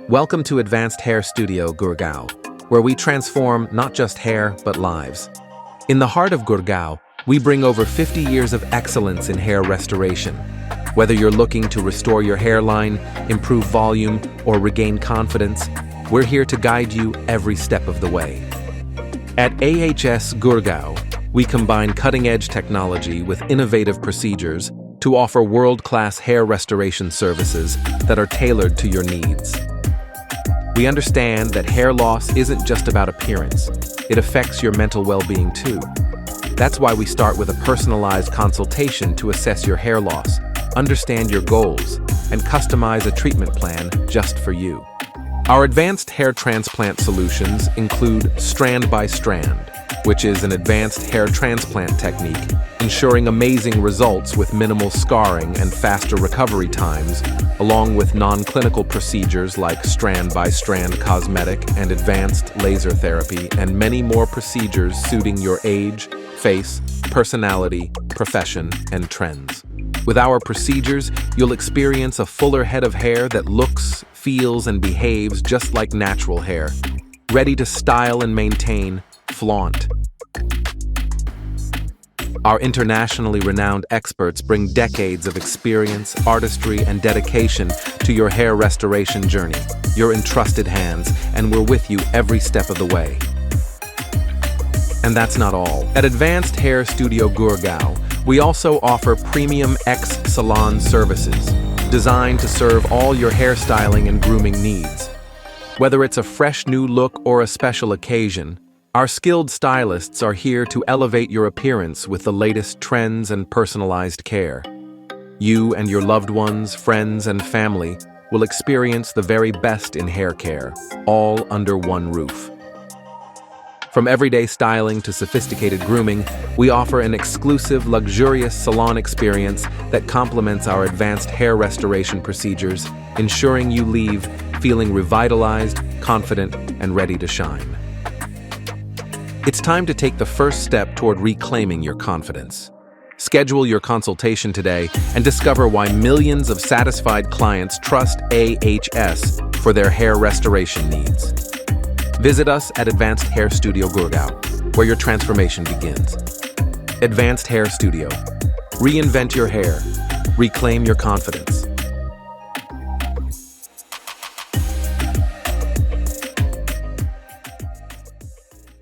Welcome to Advanced Hair Studio Gurgaon, where we transform not just hair, but lives. In the heart of Gurgaon, we bring over 50 years of excellence in hair restoration. Whether you're looking to restore your hairline, improve volume, or regain confidence, we're here to guide you every step of the way. At AHS Gurgaon, we combine cutting-edge technology with innovative procedures to offer world-class hair restoration services that are tailored to your needs. We understand that hair loss isn't just about appearance, it affects your mental well-being too. That's why we start with a personalized consultation to assess your hair loss, understand your goals, and customize a treatment plan just for you. Our advanced hair transplant solutions include strand by strand, which is an advanced hair transplant technique, ensuring amazing results with minimal scarring and faster recovery times, along with non-clinical procedures like strand-by-strand cosmetic and advanced laser therapy, and many more procedures suiting your age, face, personality, profession, and trends. With our procedures, you'll experience a fuller head of hair that looks, feels, and behaves just like natural hair, ready to style and maintain, flaunt. Our internationally renowned experts bring decades of experience, artistry, and dedication to your hair restoration journey. You're in trusted hands, and we're with you every step of the way. And that's not all. At Advanced Hair Studio Gurgaon, we also offer premium X-Salon services, designed to serve all your hairstyling and grooming needs. Whether it's a fresh new look or a special occasion, our skilled stylists are here to elevate your appearance with the latest trends and personalized care. You and your loved ones, friends, and family will experience the very best in hair care, all under one roof. From everyday styling to sophisticated grooming, we offer an exclusive, luxurious salon experience that complements our advanced hair restoration procedures, ensuring you leave feeling revitalized, confident, and ready to shine. It's time to take the first step toward reclaiming your confidence. Schedule your consultation today and discover why millions of satisfied clients trust AHS for their hair restoration needs. Visit us at Advanced Hair Studio Gurgaon, where your transformation begins. Advanced Hair Studio. Reinvent your hair. Reclaim your confidence.